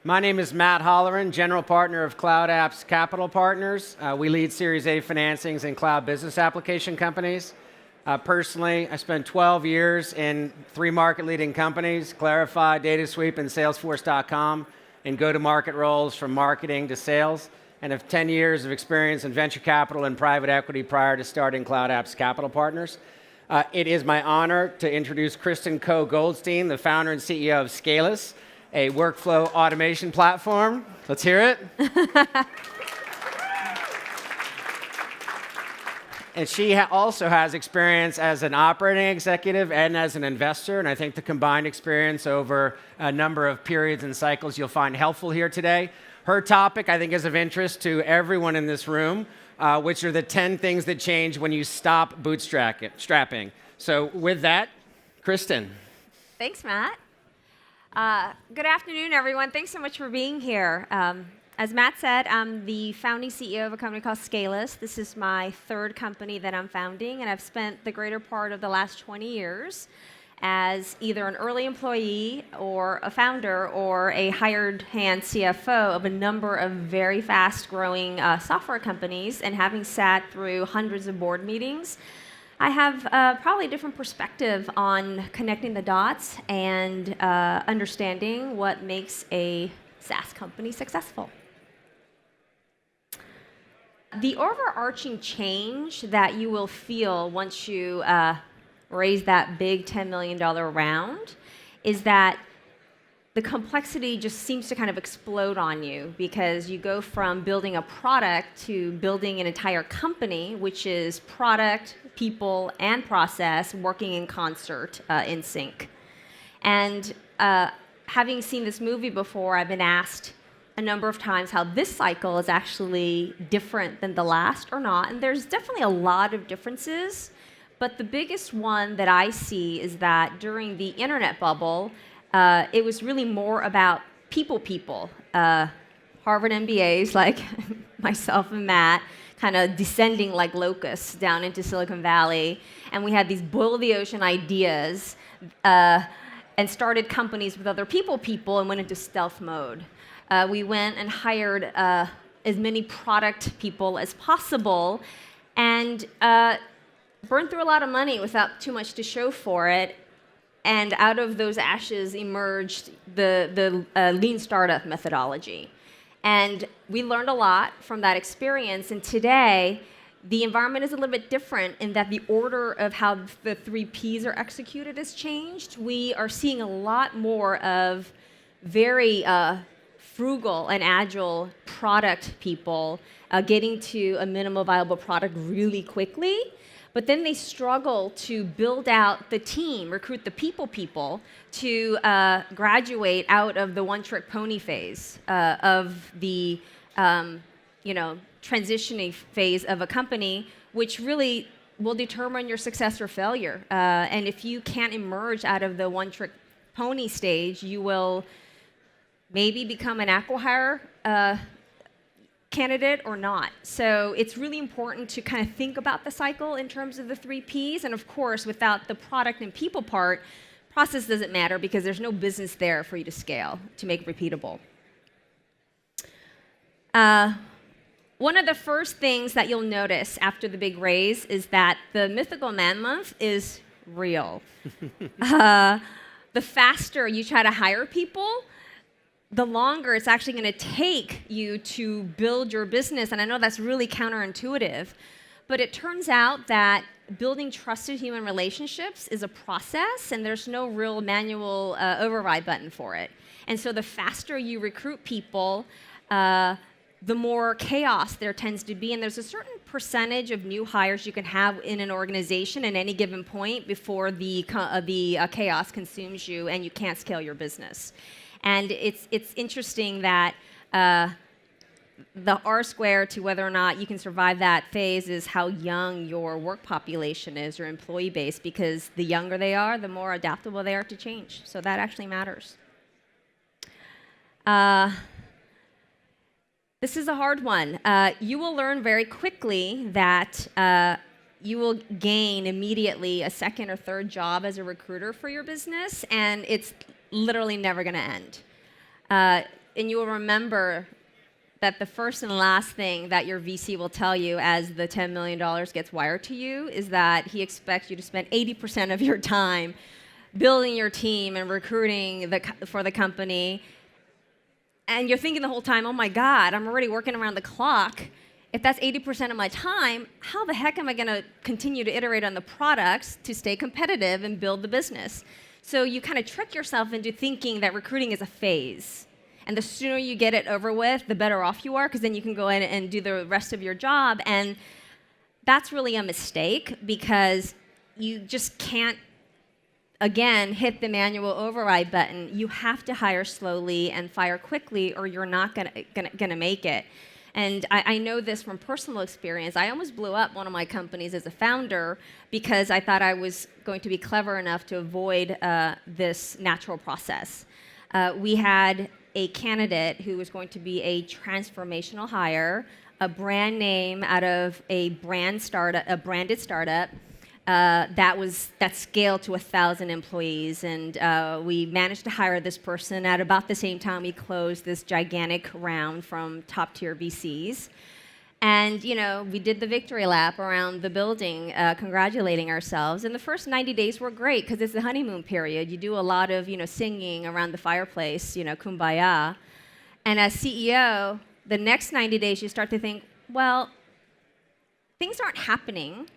My name is Matt Holleran, General Partner of Cloud Apps Capital Partners. We lead Series A financings in cloud business application companies. Personally, I spent 12 years in 3 market-leading companies, Clarify, DataSweep, and Salesforce.com, in go-to-market roles from marketing to sales, and have 10 years of experience in venture capital and private equity prior to starting Cloud Apps Capital Partners. It is my honor to introduce Kristen Koh Goldstein, the founder and CEO of Scalus, a workflow automation platform. Let's hear it. And she also has experience as an operating executive and as an investor, and I think the combined experience over a number of periods and cycles you'll find helpful here today. Her topic, I think, is of interest to everyone in this room, which are the 10 things that change when you stop bootstrapping. So with that, Kristen. Thanks, Matt. Good afternoon, everyone. Thanks so much for being here. As Matt said, I'm the founding CEO of a company called Scalus. This is my 3rd company that I'm founding, and I've spent the greater part of the last 20 years as either an early employee or a founder or a hired hand CFO of a number of very fast-growing software companies, and having sat through hundreds of board meetings, I have probably a different perspective on connecting the dots and understanding what makes a SaaS company successful. The overarching change that you will feel once you raise that big $10 million round is that the complexity just seems to kind of explode on you, because you go from building a product to building an entire company, which is product, people, and process working in concert, in sync. And having seen this movie before, I've been asked a number of times how this cycle is actually different than the last or not. And there's definitely a lot of differences, but the biggest one that I see is that during the internet bubble, it was really more about people. Harvard MBAs like myself and Matt kind of descending like locusts down into Silicon Valley, and we had these boil the ocean ideas and started companies with other people and went into stealth mode. We went and hired as many product people as possible and burned through a lot of money without too much to show for it. And out of those ashes emerged the lean startup methodology. And we learned a lot from that experience. And today, the environment is a little bit different in that the order of how the 3 Ps are executed has changed. We are seeing a lot more of very frugal and agile product people getting to a minimal viable product really quickly. But then they struggle to build out the team, recruit the people to graduate out of the one-trick pony phase of the transitioning phase of a company, which really will determine your success or failure. And if you can't emerge out of the one-trick pony stage, you will maybe become an acqui-hire candidate or not. So it's really important to kind of think about the cycle in terms of the 3 Ps. And of course, without the product and people part, process doesn't matter because there's no business there for you to scale, to make repeatable. One of the first things that you'll notice after the big raise is that the Mythical ManMonth is real. The faster you try to hire people, the longer it's actually going to take you to build your business. And I know that's really counterintuitive, but it turns out that building trusted human relationships is a process, and there's no real manual override button for it. And so the faster you recruit people, the more chaos there tends to be. And there's a certain percentage of new hires you can have in an organization at any given point before the chaos consumes you and you can't scale your business. And it's interesting that the R-square to whether or not you can survive that phase is how young your work population is, your employee base, because the younger they are, the more adaptable they are to change. So that actually matters. This is a hard one. You will learn very quickly that you will gain immediately a 2nd or 3rd job as a recruiter for your business, and it's literally never going to end. and you will remember that the first and last thing that your VC will tell you as the $10 million gets wired to you is that he expects you to spend 80% of your time building your team and recruiting for the company. And you're thinking the whole time, oh my God, I'm already working around the clock. If that's 80% of my time, how the heck am I going to continue to iterate on the products to stay competitive and build the business? So you kind of trick yourself into thinking that recruiting is a phase. And the sooner you get it over with, the better off you are, because then you can go in and do the rest of your job. And that's really a mistake, because you just can't, again, hit the manual override button. You have to hire slowly and fire quickly, or you're not gonna make it. And I know this from personal experience. I almost blew up one of my companies as a founder because I thought I was going to be clever enough to avoid this natural process. We had a candidate who was going to be a transformational hire, a brand name out of a branded startup that scaled to 1,000 employees, and we managed to hire this person at about the same time we closed this gigantic round from top-tier VCs. And we did the victory lap around the building, congratulating ourselves. And the first 90 days were great because it's the honeymoon period. You do a lot of singing around the fireplace, kumbaya. And as CEO, the next 90 days you start to think, well, things aren't happening.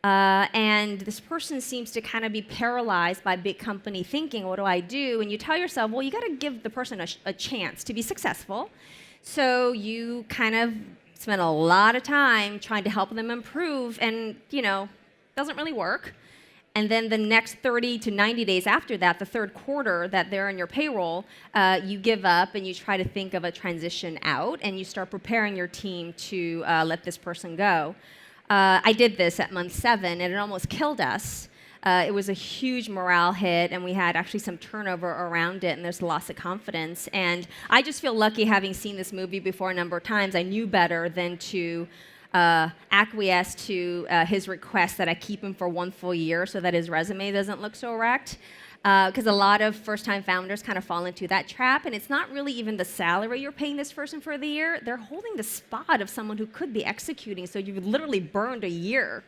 And this person seems to kind of be paralyzed by big company thinking, what do I do? And you tell yourself, well, you got to give the person a chance to be successful. So you kind of spend a lot of time trying to help them improve, and doesn't really work. And then the next 30 to 90 days after that, the third quarter that they're on your payroll, you give up and you try to think of a transition out, and you start preparing your team to let this person go. I did this at month 7, and it almost killed us. It was a huge morale hit, and we had actually some turnover around it, and there's loss of confidence. And I just feel lucky, having seen this movie before a number of times. I knew better than to acquiesce to his request that I keep him for 1 full year so that his resume doesn't look so wrecked. Because a lot of first-time founders kind of fall into that trap, and it's not really even the salary you're paying this person for the year. They're holding the spot of someone who could be executing, so you've literally burned a year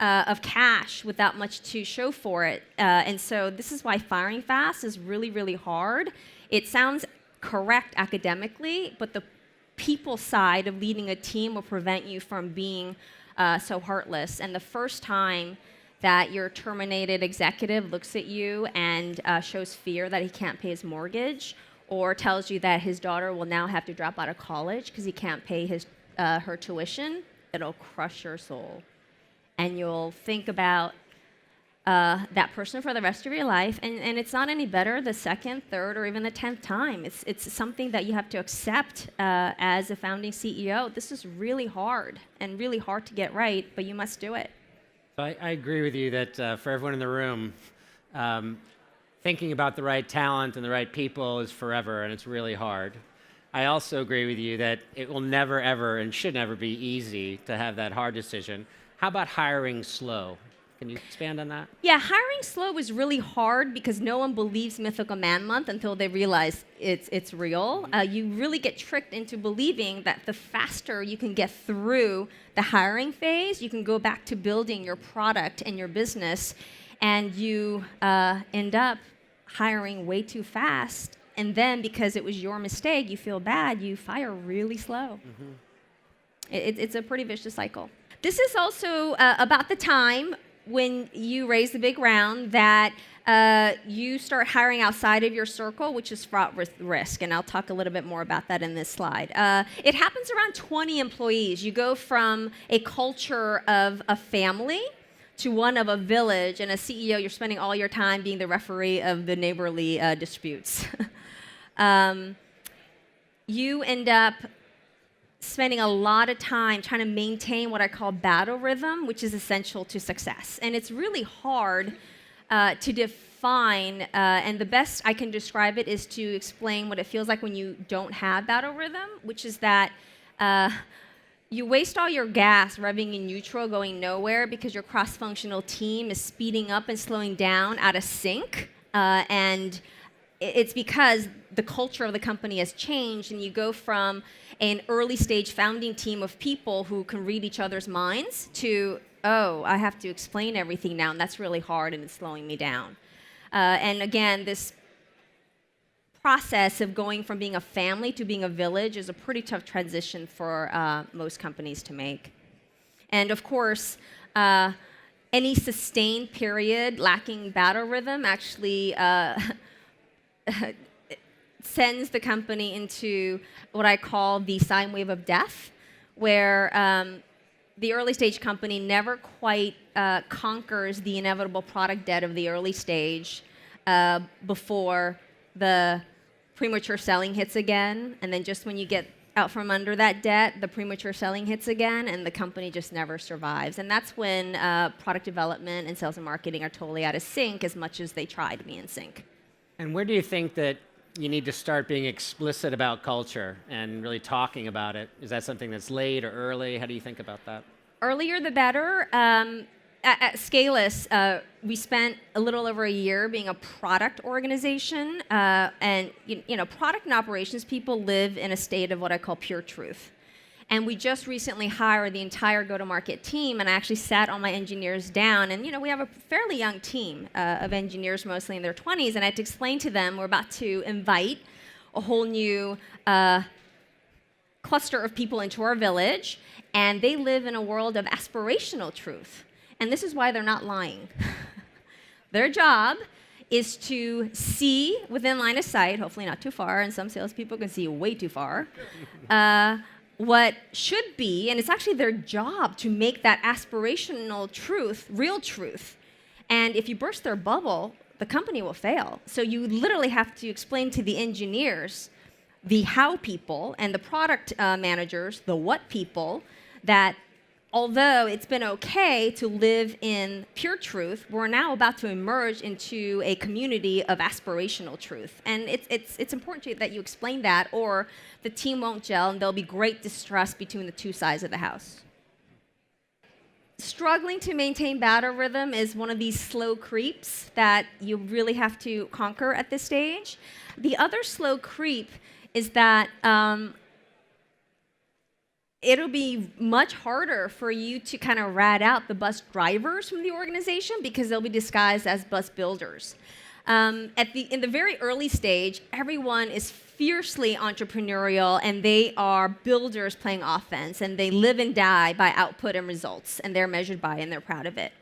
of cash without much to show for it. And so this is why firing fast is really, really hard. It sounds correct academically, but the people side of leading a team will prevent you from being so heartless. And the first time that your terminated executive looks at you and shows fear that he can't pay his mortgage, or tells you that his daughter will now have to drop out of college because he can't pay her tuition, it'll crush your soul. And you'll think about that person for the rest of your life, and it's not any better the second, third, or even the 10th time. It's something that you have to accept as a founding CEO. This is really hard, and really hard to get right, but you must do it. I agree with you that for everyone in the room, thinking about the right talent and the right people is forever, and it's really hard. I also agree with you that it will never, ever, and should never be easy to have that hard decision. How about hiring slow? Can you expand on that? Yeah, hiring slow is really hard because no one believes Mythical ManMonth until they realize it's real. You really get tricked into believing that the faster you can get through the hiring phase, you can go back to building your product and your business, and you end up hiring way too fast. And then because it was your mistake, you feel bad, you fire really slow. Mm-hmm. It's a pretty vicious cycle. This is also about the time when you raise the big round that you start hiring outside of your circle, which is fraught with risk. And I'll talk a little bit more about that in this slide. It happens around 20 employees. You go from a culture of a family to one of a village, and as CEO, you're spending all your time being the referee of the neighborly disputes. You end up spending a lot of time trying to maintain what I call battle rhythm, which is essential to success. And it's really hard to define, and the best I can describe it is to explain what it feels like when you don't have battle rhythm, which is that you waste all your gas revving in neutral, going nowhere, because your cross-functional team is speeding up and slowing down out of sync, and it's because the culture of the company has changed, and you go from an early stage founding team of people who can read each other's minds to, oh, I have to explain everything now, and that's really hard, and it's slowing me down. And again, this process of going from being a family to being a village is a pretty tough transition for most companies to make. And of course, any sustained period lacking battle rhythm actually sends the company into what I call the sine wave of death, where the early stage company never quite conquers the inevitable product debt of the early stage before the premature selling hits again. And then just when you get out from under that debt, the premature selling hits again, and the company just never survives. And that's when product development and sales and marketing are totally out of sync as much as they try to be in sync. And where do you think that you need to start being explicit about culture and really talking about it? Is that something that's late or early? How do you think about that? Earlier the better. At Scalus, we spent a little over a year being a product organization, and product and operations people live in a state of what I call pure truth. And we just recently hired the entire go-to-market team, and I actually sat all my engineers down, and we have a fairly young team of engineers, mostly in their 20s, and I had to explain to them we're about to invite a whole new cluster of people into our village, and they live in a world of aspirational truth. And this is why they're not lying. Their job is to see within line of sight, hopefully not too far, and some salespeople can see way too far, what should be, and it's actually their job to make that aspirational truth real truth. And if you burst their bubble, the company will fail. So you literally have to explain to the engineers, the how people, and the product managers, the what people, that although it's been okay to live in pure truth, we're now about to emerge into a community of aspirational truth. And it's important that you explain that, or the team won't gel, and there'll be great distrust between the two sides of the house. Struggling to maintain battle rhythm is one of these slow creeps that you really have to conquer at this stage. The other slow creep is that it'll be much harder for you to kind of rat out the bus drivers from the organization because they'll be disguised as bus builders. In the very early stage, everyone is fiercely entrepreneurial, and they are builders playing offense, and they live and die by output and results, and they're measured by, and they're proud of it.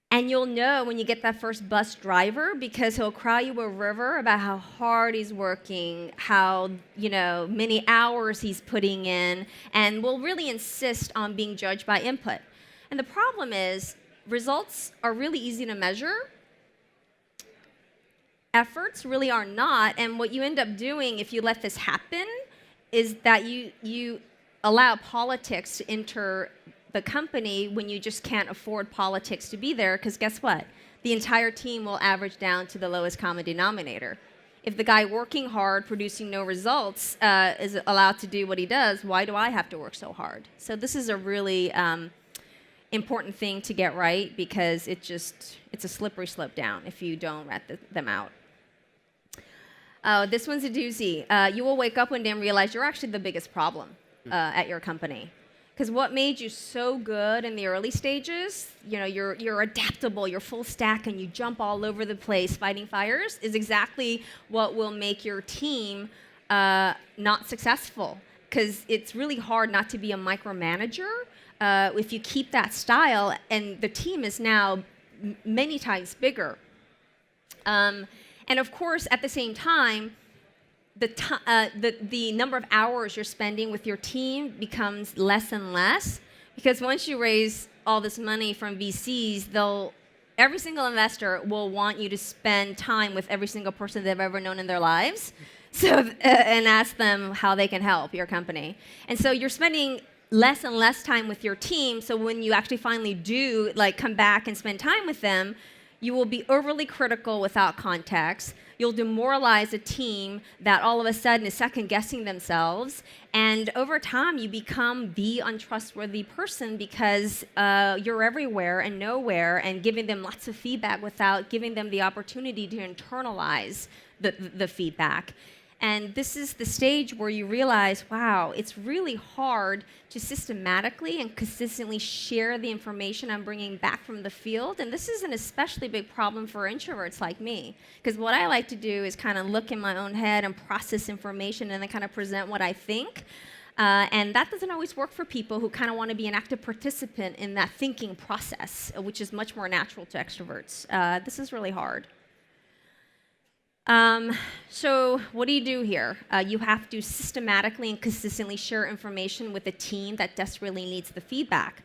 And you'll know when you get that first bus driver because he'll cry you a river about how hard he's working, how many hours he's putting in, and will really insist on being judged by input. And the problem is results are really easy to measure. Efforts really are not. And what you end up doing if you let this happen is that you allow politics to enter the company when you just can't afford politics to be there, because guess what? The entire team will average down to the lowest common denominator. If the guy working hard, producing no results, is allowed to do what he does, why do I have to work so hard? So this is a really important thing to get right, because it's a slippery slope down if you don't rat them out. This one's a doozy. You will wake up one day and realize you're actually the biggest problem at your company. Because what made you so good in the early stages, you're adaptable, you're full stack, and you jump all over the place fighting fires, is exactly what will make your team not successful. Because it's really hard not to be a micromanager if you keep that style, and the team is now many times bigger. And of course, at the same time, the number of hours you're spending with your team becomes less and less, because once you raise all this money from VCs, every single investor will want you to spend time with every single person they've ever known in their lives, and ask them how they can help your company. And so you're spending less and less time with your team, so when you actually finally do come back and spend time with them, you will be overly critical without context. you'll demoralize a team that all of a sudden is second guessing themselves. And over time, you become the untrustworthy person because you're everywhere and nowhere and giving them lots of feedback without giving them the opportunity to internalize the feedback. And this is the stage where you realize, wow, it's really hard to systematically and consistently share the information I'm bringing back from the field. And this is an especially big problem for introverts like me. Because what I like to do is kind of look in my own head and process information and then kind of present what I think. And that doesn't always work for people who kind of want to be an active participant in that thinking process, which is much more natural to extroverts. This is really hard. So what do you do here? You have to systematically and consistently share information with a team that desperately needs the feedback.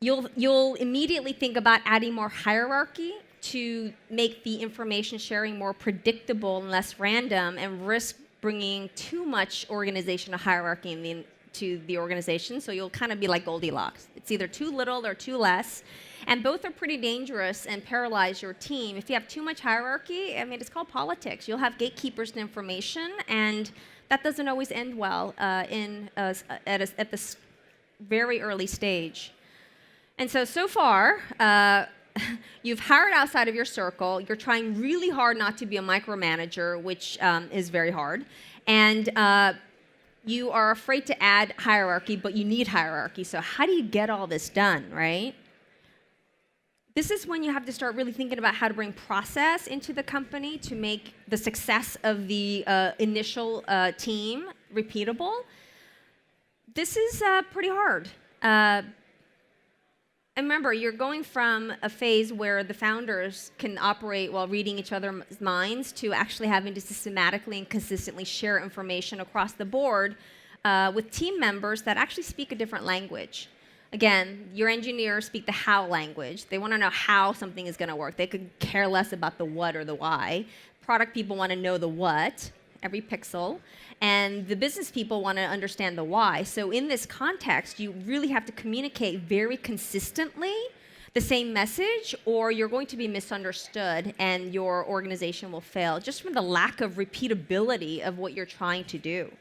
You'll immediately think about adding more hierarchy to make the information sharing more predictable and less random, and risk bringing too much organizational hierarchy to the organization. So you'll kind of be like Goldilocks. It's either too little or too less. And both are pretty dangerous and paralyze your team. If you have too much hierarchy, I mean, it's called politics. You'll have gatekeepers to information, and that doesn't always end well at this very early stage. And so far, you've hired outside of your circle. You're trying really hard not to be a micromanager, which is very hard. And you are afraid to add hierarchy, but you need hierarchy. So how do you get all this done, right? This is when you have to start really thinking about how to bring process into the company to make the success of the initial team repeatable. This is pretty hard. And remember, you're going from a phase where the founders can operate while reading each other's minds to actually having to systematically and consistently share information across the board with team members that actually speak a different language. Again, your engineers speak the how language. They want to know how something is going to work. They could care less about the what or the why. Product people want to know the what, every pixel. And the business people want to understand the why. So in this context, you really have to communicate very consistently the same message, or you're going to be misunderstood and your organization will fail, just from the lack of repeatability of what you're trying to do.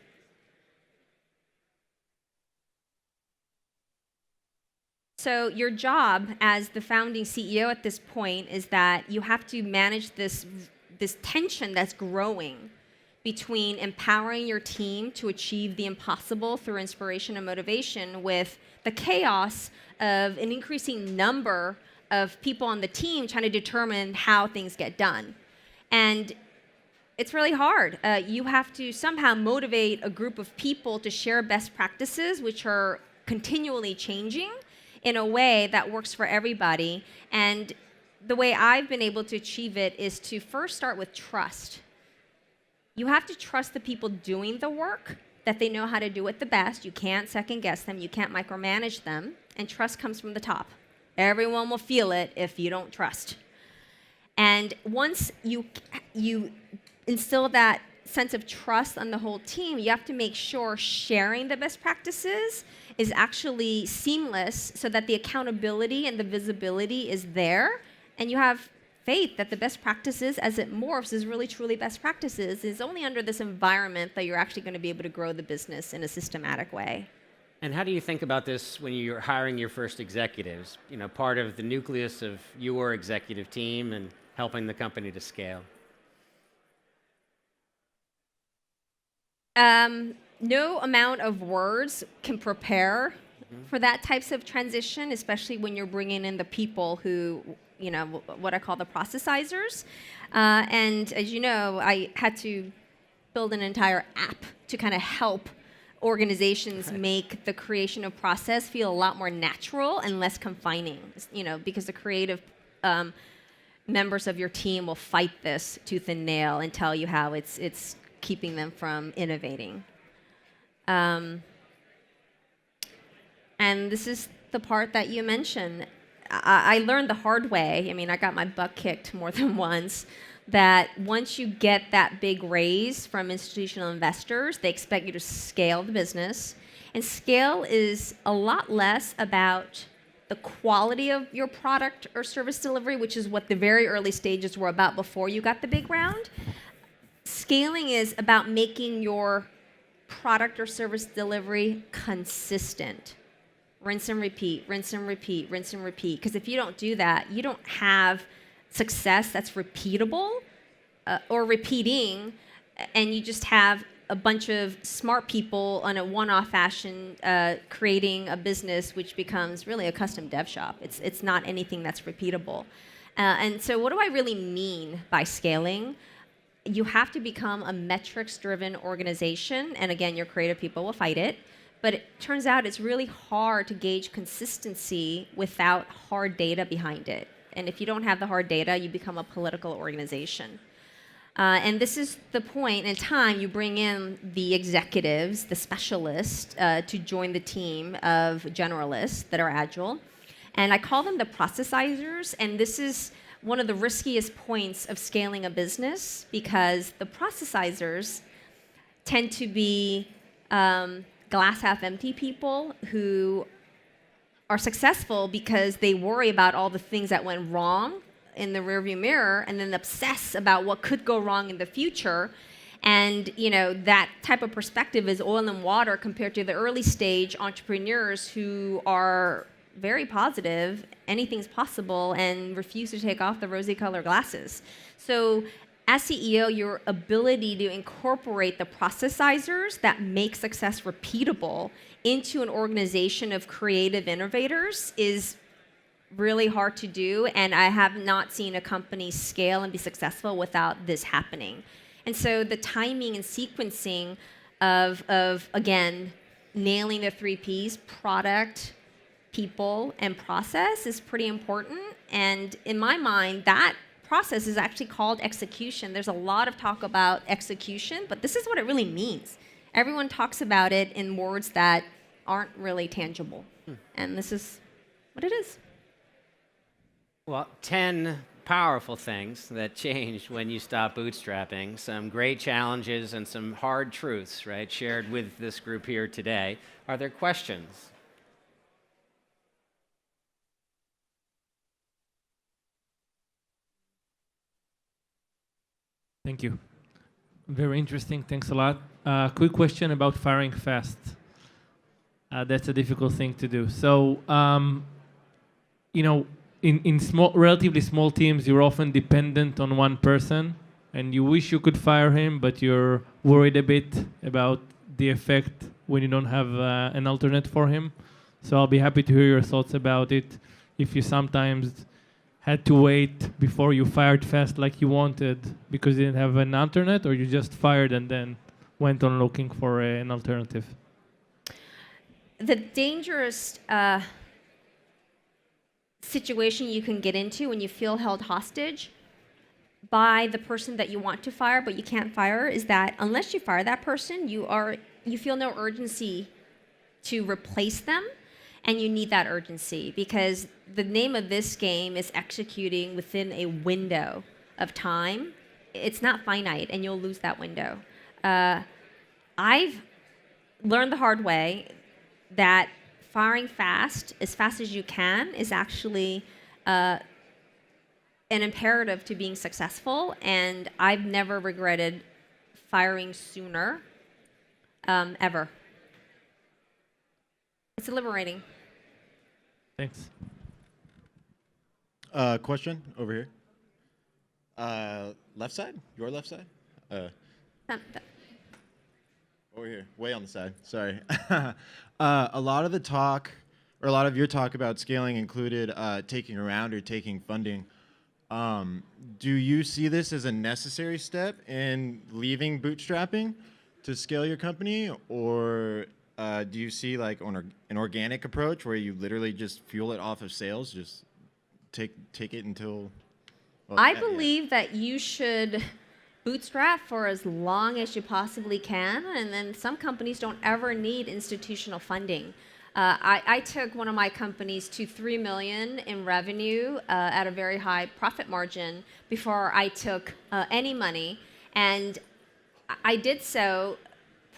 So your job as the founding CEO at this point is that you have to manage this tension that's growing between empowering your team to achieve the impossible through inspiration and motivation, with the chaos of an increasing number of people on the team trying to determine how things get done. And it's really hard. You have to somehow motivate a group of people to share best practices, which are continually changing, in a way that works for everybody. And the way I've been able to achieve it is to first start with trust. You have to trust the people doing the work, that they know how to do it the best. You can't second guess them. You can't micromanage them. And trust comes from the top. Everyone will feel it if you don't trust. And once you instill that sense of trust on the whole team, you have to make sure sharing the best practices is actually seamless, so that the accountability and the visibility is there, and you have faith that the best practices, as it morphs, is really truly best practices. It's only under this environment that you're actually going to be able to grow the business in a systematic way. And how do you think about this when you're hiring your first executives? You know, part of the nucleus of your executive team and helping the company to scale. No amount of words can prepare for that types of transition, especially when you're bringing in the people who, you know, what I call the processizers. And as you know, I had to build an entire app to kind of help organizations make the creation of process feel a lot more natural and less confining, you know, because the creative members of your team will fight this tooth and nail and tell you how it's keeping them from innovating. And this is the part that you mentioned. I learned the hard way. I mean, I got my butt kicked more than once, that once you get that big raise from institutional investors, they expect you to scale the business. And scale is a lot less about the quality of your product or service delivery, which is what the very early stages were about before you got the big round. Scaling is about making your product or service delivery consistent. Rinse and repeat, rinse and repeat, rinse and repeat. Because if you don't do that, you don't have success that's repeatable or repeating, and you just have a bunch of smart people on a one-off fashion creating a business which becomes really a custom dev shop. It's not anything that's repeatable. And so what do I really mean by scaling? You have to become a metrics-driven organization, and again, your creative people will fight it, but it turns out it's really hard to gauge consistency without hard data behind it. And if you don't have the hard data, you become a political organization. And this is the point in time you bring in the executives, the specialists, to join the team of generalists that are agile. And I call them the processizers, and this is one of the riskiest points of scaling a business, because the processizers tend to be glass half empty people who are successful because they worry about all the things that went wrong in the rearview mirror and then obsess about what could go wrong in the future. And that type of perspective is oil and water compared to the early stage entrepreneurs who are very positive, anything's possible, and refuse to take off the rosy colored glasses. So as CEO, your ability to incorporate the processizers that make success repeatable into an organization of creative innovators is really hard to do, and I have not seen a company scale and be successful without this happening. And so the timing and sequencing of again, nailing the 3 Ps, product, people, and process is pretty important. And in my mind, that process is actually called execution. There's a lot of talk about execution, but this is what it really means. Everyone talks about it in words that aren't really tangible. And this is what it is. Well, 10 powerful things that changed when you stopped bootstrapping, some great challenges and some hard truths, right, shared with this group here today. Are there questions? Thank you. Very interesting. Thanks a lot. Quick question about firing fast. That's a difficult thing to do. So, in relatively small teams, you're often dependent on one person, and you wish you could fire him, but you're worried a bit about the effect when you don't have an alternate for him. So I'll be happy to hear your thoughts about it. If you sometimes had to wait before you fired fast like you wanted because you didn't have an alternate, or you just fired and then went on looking for an alternative? The dangerous situation you can get into when you feel held hostage by the person that you want to fire but you can't fire is that unless you fire that person, you feel no urgency to replace them, and you need that urgency because the name of this game is executing within a window of time. It's not finite, and you'll lose that window. I've learned the hard way that firing fast, as fast as you can, is actually an imperative to being successful, and I've never regretted firing sooner, ever. It's liberating. Thanks. Question over here. Left side? Your left side? Over here, way on the side. Sorry. A lot of the talk, or a lot of your talk about scaling included taking a round or taking funding. Do you see this as a necessary step in leaving bootstrapping to scale your company, or do you see like an organic approach where you literally just fuel it off of sales, just take it until? Well, I believe that you should bootstrap for as long as you possibly can, and then some companies don't ever need institutional funding. I took one of my companies to $3 million in revenue at a very high profit margin before I took any money, and I did so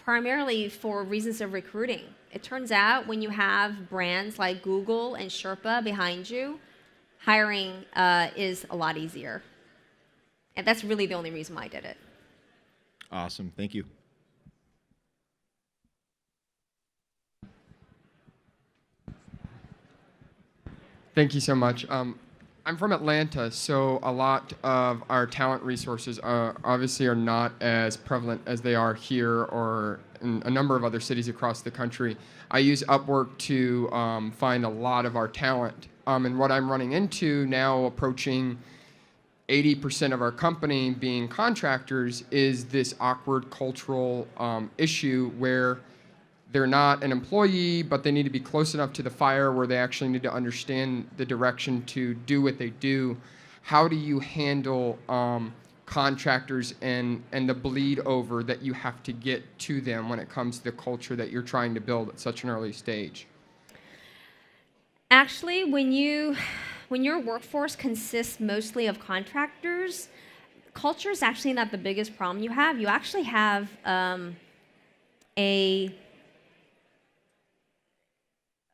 primarily for reasons of recruiting. It turns out when you have brands like Google and Sherpa behind you, hiring is a lot easier. And that's really the only reason why I did it. Awesome. Thank you. Thank you so much. I'm from Atlanta, so a lot of our talent resources obviously are not as prevalent as they are here or in a number of other cities across the country. I use Upwork to find a lot of our talent. And what I'm running into now, approaching 80% of our company being contractors, is this awkward cultural issue where they're not an employee, but they need to be close enough to the fire where they actually need to understand the direction to do what they do. How do you handle contractors and the bleed over that you have to get to them when it comes to the culture that you're trying to build at such an early stage? Actually, when your workforce consists mostly of contractors, culture is actually not the biggest problem you have. You actually have a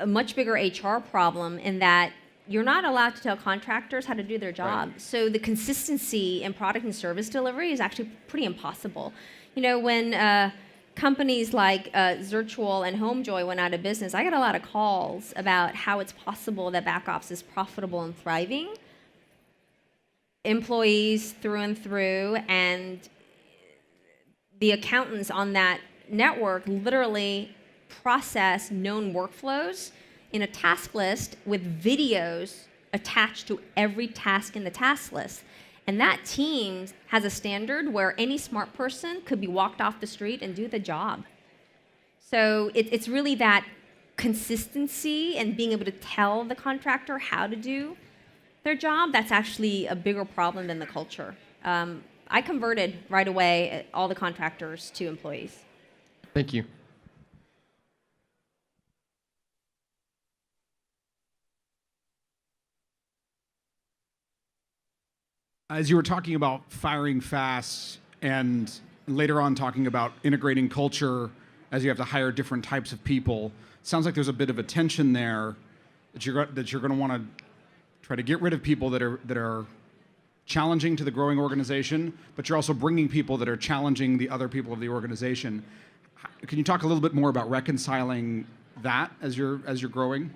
much bigger HR problem in that you're not allowed to tell contractors how to do their job. Right. So the consistency in product and service delivery is actually pretty impossible. You know, when companies like Zirtual and HomeJoy went out of business, I got a lot of calls about how it's possible that BackOps is profitable and thriving. Employees through and through, and the accountants on that network literally process known workflows in a task list with videos attached to every task in the task list. And that team has a standard where any smart person could be walked off the street and do the job. So it's really that consistency and being able to tell the contractor how to do their job that's actually a bigger problem than the culture. I converted right away all the contractors to employees. Thank you. As you were talking about firing fast and later on talking about integrating culture as you have to hire different types of people, sounds like there's a bit of a tension there that you're going to want to try to get rid of people that are challenging to the growing organization, but you're also bringing people that are challenging the other people of the organization. Can you talk a little bit more about reconciling that as you're growing?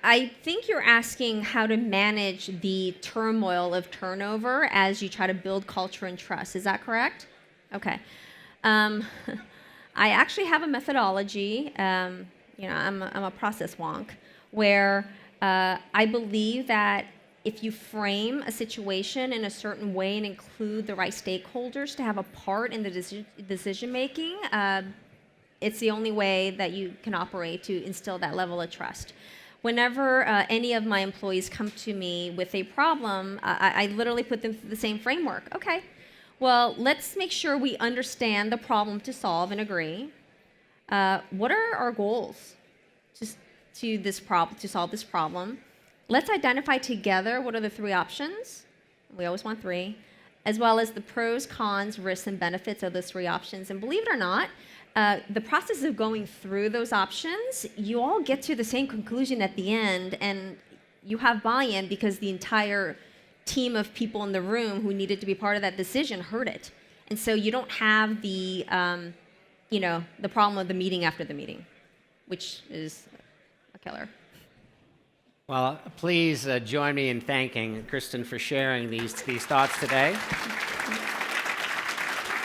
I think you're asking how to manage the turmoil of turnover as you try to build culture and trust. Is that correct? Okay. I actually have a methodology. I'm a process wonk, where I believe that if you frame a situation in a certain way and include the right stakeholders to have a part in the decision making, it's the only way that you can operate to instill that level of trust. Whenever any of my employees come to me with a problem, I literally put them through the same framework. Okay, well, let's make sure we understand the problem to solve and agree. What are our goals to solve this problem? Let's identify together what are the three options. We always want three, as well as the pros, cons, risks, and benefits of those three options. And believe it or not, the process of going through those options, you all get to the same conclusion at the end, and you have buy-in because the entire team of people in the room who needed to be part of that decision heard it. And so you don't have the problem of the meeting after the meeting, which is a killer. Well, please join me in thanking Kristen for sharing these thoughts today.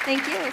Thank you.